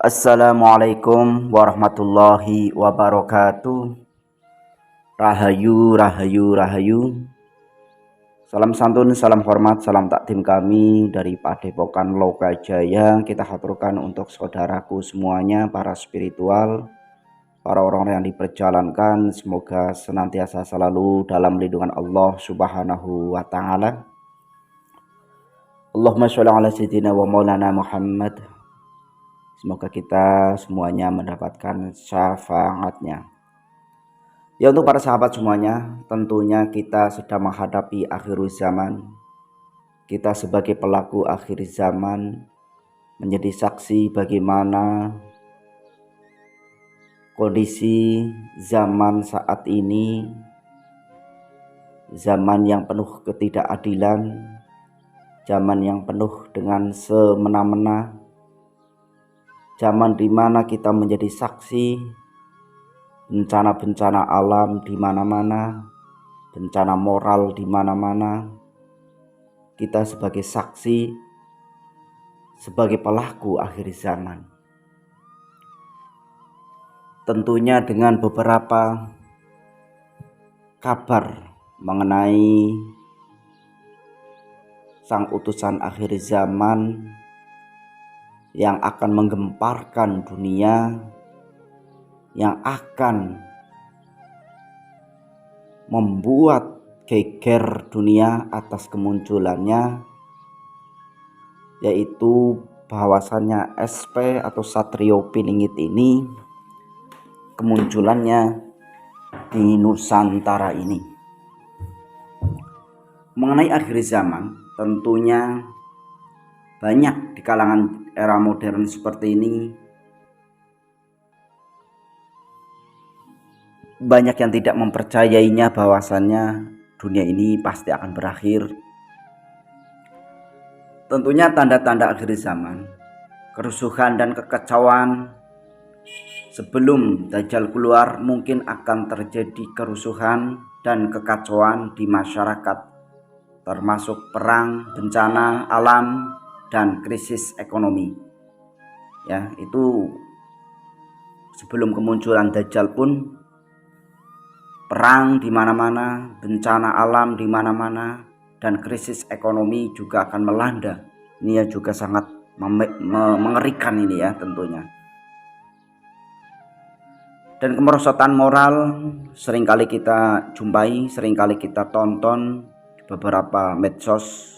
Assalamualaikum warahmatullahi wabarakatuh. Rahayu, rahayu, rahayu. Salam santun, salam hormat, salam takdim kami dari Padepokan Lokajaya. Kita haturkan untuk saudaraku semuanya, para spiritual, para orang yang diperjalankan. Semoga senantiasa selalu dalam lindungan Allah Subhanahu wa Ta'ala. Allahumma sholli ala sayyidina wa maulana Muhammad. Semoga kita semuanya mendapatkan syafaatnya. Ya, untuk para sahabat semuanya, tentunya kita sedang menghadapi akhir zaman. Kita sebagai pelaku akhir zaman menjadi saksi bagaimana kondisi zaman saat ini, zaman yang penuh ketidakadilan, zaman yang penuh dengan semena-mena, zaman di mana kita menjadi saksi bencana-bencana alam di mana-mana, bencana moral di mana-mana. Kita sebagai saksi, sebagai pelaku akhir zaman. Tentunya dengan beberapa kabar mengenai sang utusan akhir zaman yang akan menggemparkan dunia, yang akan membuat geger dunia atas kemunculannya, yaitu bahwasannya SP atau Satrio Piningit ini kemunculannya di Nusantara ini. Mengenai akhir zaman, tentunya banyak di kalangan era modern seperti ini, banyak yang tidak mempercayainya bahwasannya dunia ini pasti akan berakhir. Tentunya tanda-tanda akhir zaman, kerusuhan dan kekacauan. Sebelum Dajjal keluar, mungkin akan terjadi kerusuhan dan kekacauan di masyarakat, termasuk perang, bencana alam, dan krisis ekonomi. Ya, itu sebelum kemunculan Dajjal pun perang di mana-mana, bencana alam di mana-mana, dan krisis ekonomi juga akan melanda. Ini ya juga sangat mengerikan ini ya tentunya. Dan kemerosotan moral seringkali kita jumpai, seringkali kita tonton di beberapa medsos,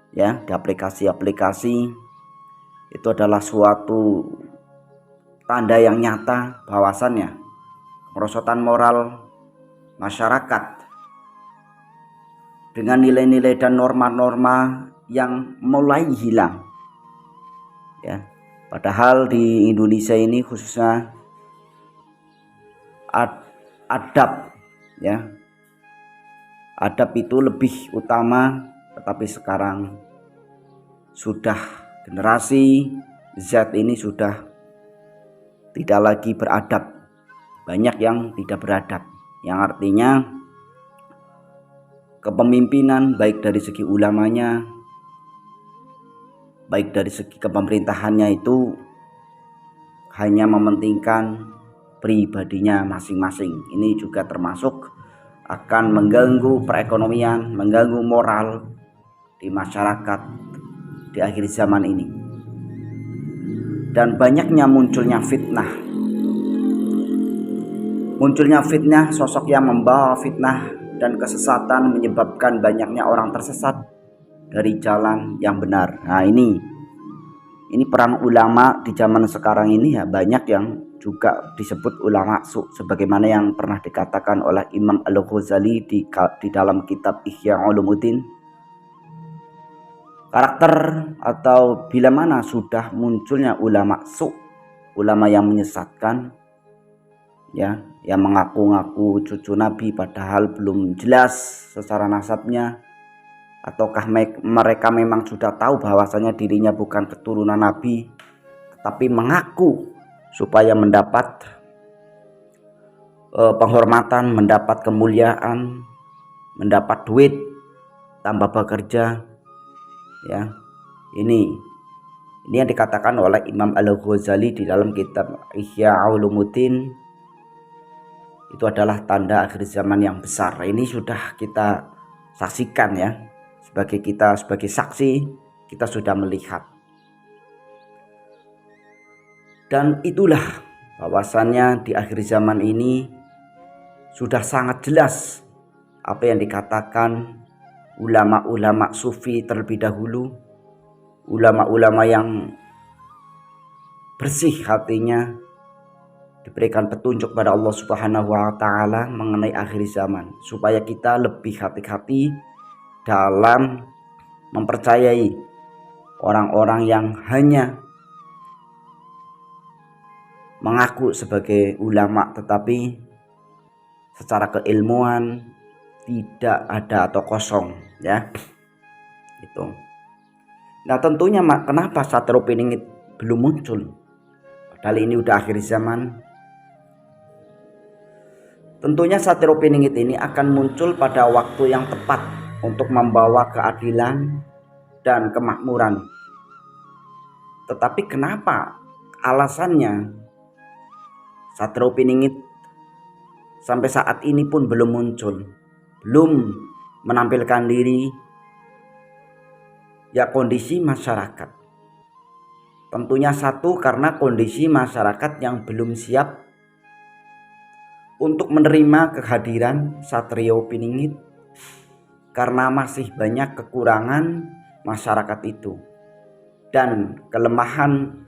ya, di aplikasi-aplikasi. Itu adalah suatu tanda yang nyata bahwasannya kemerosotan moral masyarakat dengan nilai-nilai dan norma-norma yang mulai hilang. Ya, padahal di Indonesia ini khususnya adab, ya, adab itu lebih utama, tetapi sekarang sudah generasi Z ini sudah tidak lagi beradab, banyak yang tidak beradab, yang artinya kepemimpinan baik dari segi ulamanya, baik dari segi kepemerintahannya itu hanya mementingkan pribadinya masing-masing. Ini juga termasuk akan mengganggu perekonomian, mengganggu moral di masyarakat di akhir zaman ini. Dan banyaknya munculnya fitnah. Munculnya fitnah, sosok yang membawa fitnah dan kesesatan menyebabkan banyaknya orang tersesat dari jalan yang benar. Nah, ini peran ulama di zaman sekarang ini ya, banyak yang juga disebut ulama su, sebagaimana yang pernah dikatakan oleh Imam Al-Ghazali di dalam kitab Ihya Ulumuddin. Karakter atau bila mana sudah munculnya ulama su, ulama yang menyesatkan, ya, yang mengaku-ngaku cucu Nabi padahal belum jelas secara nasabnya, ataukah mereka memang sudah tahu bahwasanya dirinya bukan keturunan Nabi, tetapi mengaku supaya mendapat penghormatan, mendapat kemuliaan, mendapat duit, tambah bekerja, ya. Ini Ini yang dikatakan oleh Imam Al-Ghazali di dalam kitab Ihya Ulumuddin. Itu adalah tanda akhir zaman yang besar. Ini sudah kita saksikan ya. Sebagai saksi, kita sudah melihat. Dan itulah bahwasannya di akhir zaman ini sudah sangat jelas apa yang dikatakan ulama-ulama sufi terlebih dahulu, ulama-ulama yang bersih hatinya, diberikan petunjuk pada Allah Subhanahu wa taala mengenai akhir zaman, supaya kita lebih hati-hati dalam mempercayai orang-orang yang hanya mengaku sebagai ulama tetapi secara keilmuan tidak ada atau kosong ya. Itu. Nah, tentunya kenapa Satrio Piningit belum muncul? Padahal ini udah akhir zaman. Tentunya Satrio Piningit ini akan muncul pada waktu yang tepat untuk membawa keadilan dan kemakmuran. Tetapi kenapa alasannya Satrio Piningit sampai saat ini pun belum muncul, belum menampilkan diri? Ya, kondisi masyarakat. Tentunya satu, karena kondisi masyarakat yang belum siap untuk menerima kehadiran Satrio Piningit, karena masih banyak kekurangan masyarakat itu dan kelemahan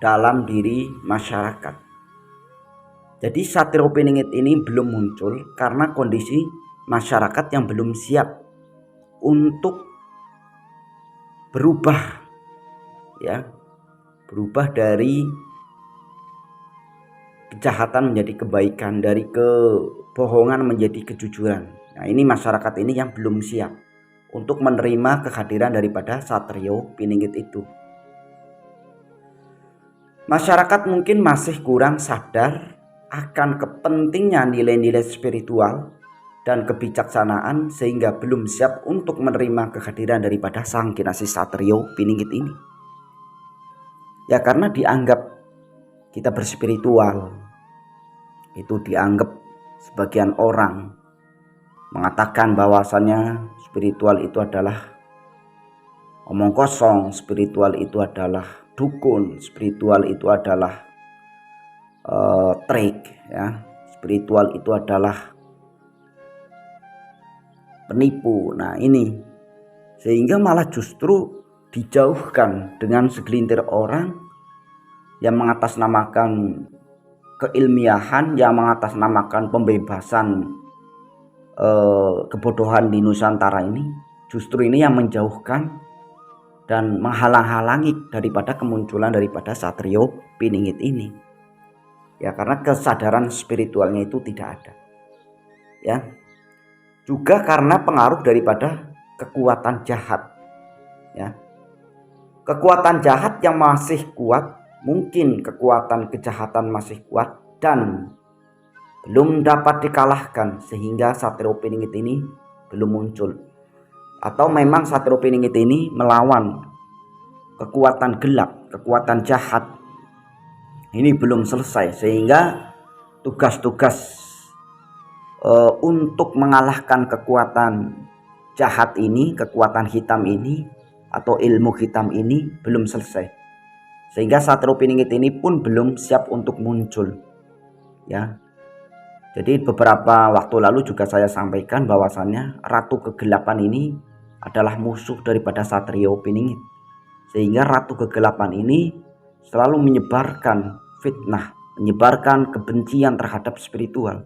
dalam diri masyarakat. Jadi Satrio Piningit ini belum muncul karena kondisi masyarakat yang belum siap untuk berubah ya, berubah dari kejahatan menjadi kebaikan, dari kebohongan menjadi kejujuran. Nah, ini masyarakat ini yang belum siap untuk menerima kehadiran daripada Satrio Piningit itu. Masyarakat mungkin masih kurang sadar akan kepentingnya nilai-nilai spiritual dan kebijaksanaan, sehingga belum siap untuk menerima kehadiran daripada Sang Kinasih Satrio Piningit ini. Ya, karena dianggap kita berspiritual, itu dianggap sebagian orang mengatakan bahwasannya spiritual itu adalah omong kosong, spiritual itu adalah dukun, spiritual itu adalah trik ya, spiritual itu adalah penipu. Nah, ini sehingga malah justru dijauhkan dengan segelintir orang yang mengatasnamakan keilmiahan, yang mengatasnamakan pembebasan kebodohan di Nusantara ini. Justru ini yang menjauhkan dan menghalang-halangi daripada kemunculan daripada Satrio Piningit ini. Ya, karena kesadaran spiritualnya itu tidak ada. Ya. Juga karena pengaruh daripada kekuatan jahat. Ya. Kekuatan jahat yang masih kuat, mungkin kekuatan kejahatan masih kuat dan belum dapat dikalahkan, sehingga Satrio Piningit ini belum muncul. Atau memang Satrio Piningit ini melawan kekuatan gelap, kekuatan jahat, ini belum selesai, sehingga tugas-tugas untuk mengalahkan kekuatan jahat ini, kekuatan hitam ini atau ilmu hitam ini belum selesai, sehingga Satrio Piningit ini pun belum siap untuk muncul ya. Jadi beberapa waktu lalu juga saya sampaikan bahwasannya Ratu Kegelapan ini adalah musuh daripada Satrio Piningit, sehingga Ratu Kegelapan ini selalu menyebarkan fitnah, menyebarkan kebencian terhadap spiritual,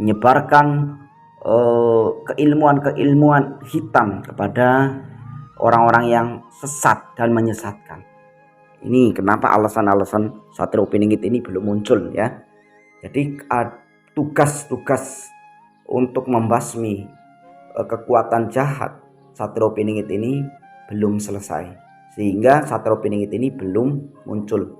menyebarkan keilmuan-keilmuan hitam kepada orang-orang yang sesat dan menyesatkan. Ini kenapa alasan-alasan Satrio Piningit ini belum muncul ya. Jadi tugas-tugas untuk membasmi kekuatan jahat Satrio Piningit ini belum selesai, sehingga Satrio Piningit ini belum muncul.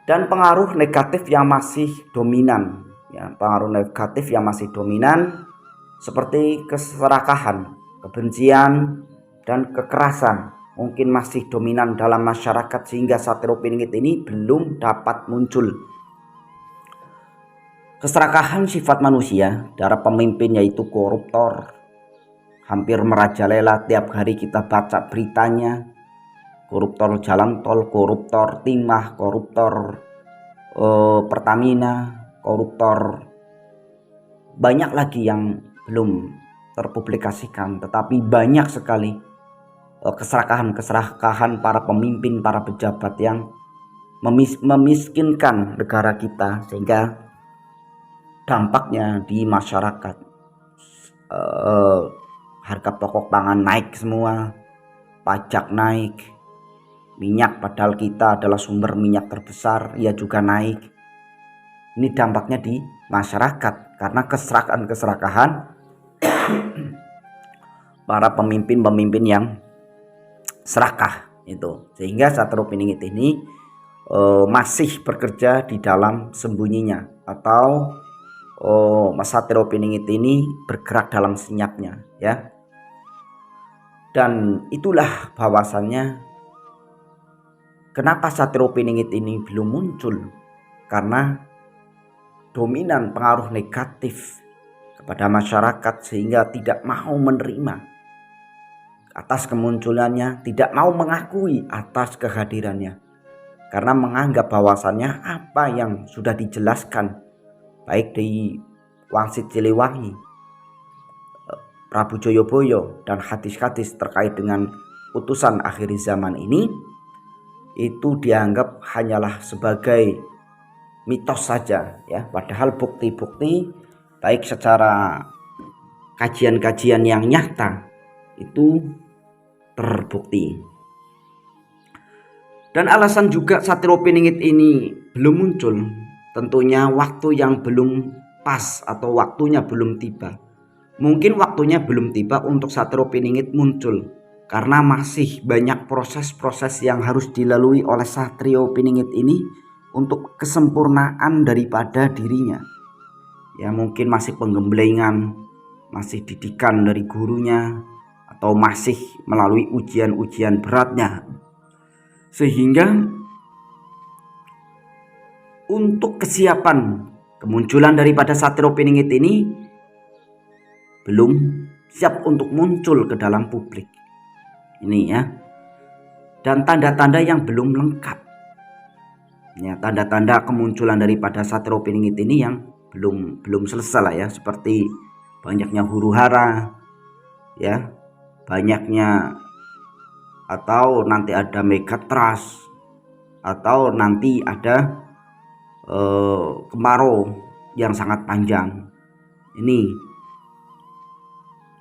Dan pengaruh negatif yang masih dominan ya, pengaruh negatif yang masih dominan seperti keserakahan, kebencian dan kekerasan mungkin masih dominan dalam masyarakat sehingga Satrio Piningit ini belum dapat muncul. Keserakahan sifat manusia, para pemimpin yaitu koruptor, hampir merajalela. Tiap hari kita baca beritanya, koruptor jalan tol, koruptor timah, koruptor Pertamina, koruptor banyak lagi yang belum terpublikasikan, tetapi banyak sekali keserakahan para pemimpin, para pejabat yang memiskinkan negara kita sehingga dampaknya di masyarakat, harga pokok pangan naik semua, pajak naik, minyak padahal kita adalah sumber minyak terbesar ya juga naik. Ini dampaknya di masyarakat karena keserakahan para pemimpin yang serakah itu, sehingga Satrio Piningit ini masih bekerja di dalam sembunyinya, atau Satrio Piningit ini bergerak dalam senyapnya ya. Dan itulah bahwasannya kenapa Satrio Piningit ini belum muncul, karena dominan pengaruh negatif kepada masyarakat sehingga tidak mau menerima atas kemunculannya, tidak mau mengakui atas kehadirannya, karena menganggap bahwasannya apa yang sudah dijelaskan baik di Wangsit Siliwangi, Prabu Joyoboyo, dan hadis-hadis terkait dengan utusan akhir zaman ini, itu dianggap hanyalah sebagai mitos saja ya, padahal bukti-bukti baik secara kajian-kajian yang nyata itu terbukti. Dan alasan juga Satrio Piningit ini belum muncul, tentunya waktu yang belum pas atau waktunya belum tiba. Mungkin waktunya belum tiba untuk Satrio Piningit muncul karena masih banyak proses-proses yang harus dilalui oleh Satrio Piningit ini untuk kesempurnaan daripada dirinya. Ya mungkin masih penggemblengan, masih didikan dari gurunya, atau masih melalui ujian-ujian beratnya, sehingga untuk kesiapan kemunculan daripada Satrio Piningit ini belum siap untuk muncul ke dalam publik ini ya. Dan tanda-tanda yang belum lengkap ya, tanda-tanda kemunculan daripada Satrio Piningit ini yang belum selesai lah ya, seperti banyaknya huru-hara ya, banyaknya atau nanti ada megatrust, atau nanti ada kemarau yang sangat panjang ini.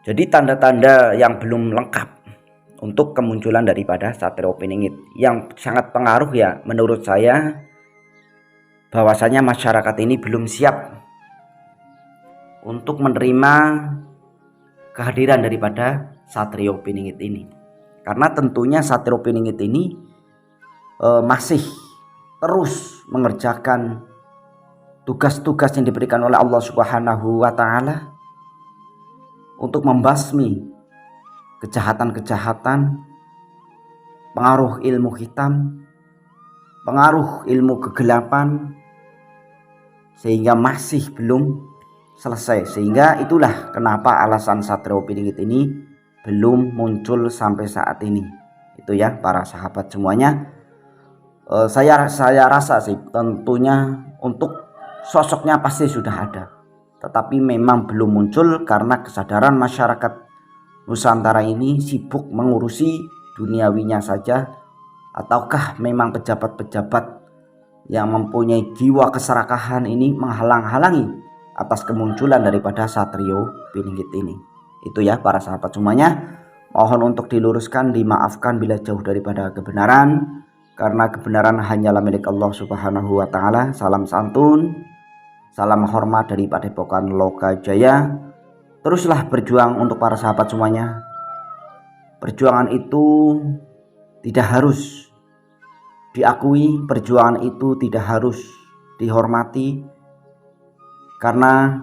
Jadi tanda-tanda yang belum lengkap untuk kemunculan daripada Satrio Piningit, yang sangat pengaruh ya menurut saya, bahwasanya masyarakat ini belum siap untuk menerima kehadiran daripada Satrio Piningit ini, karena tentunya Satrio Piningit ini masih terus mengerjakan tugas-tugas yang diberikan oleh Allah Subhanahu wa Ta'ala untuk membasmi kejahatan-kejahatan, pengaruh ilmu hitam, pengaruh ilmu kegelapan, sehingga masih belum selesai. Sehingga itulah kenapa alasan Satrio Piningit ini belum muncul sampai saat ini. Itu ya para sahabat semuanya. Saya rasa sih tentunya untuk sosoknya pasti sudah ada, tetapi memang belum muncul karena kesadaran masyarakat Nusantara ini sibuk mengurusi duniawinya saja, ataukah memang pejabat-pejabat yang mempunyai jiwa keserakahan ini menghalang-halangi atas kemunculan daripada Satrio Piningit ini. Itu ya para sahabat semuanya, mohon untuk diluruskan, dimaafkan bila jauh daripada kebenaran, karena kebenaran hanyalah milik Allah Subhanahu wa Ta'ala. Salam santun, salam hormat dari Padepokan Lokajaya. Teruslah berjuang untuk para sahabat semuanya. Perjuangan itu tidak harus diakui, perjuangan itu tidak harus dihormati, karena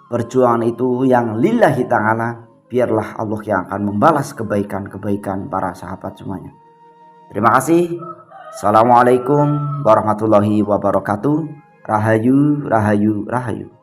perjuangan itu yang lillahi ta'ala, biarlah Allah yang akan membalas kebaikan-kebaikan para sahabat semuanya. Terima kasih. Assalamualaikum warahmatullahi wabarakatuh. Rahayu, rahayu, rahayu.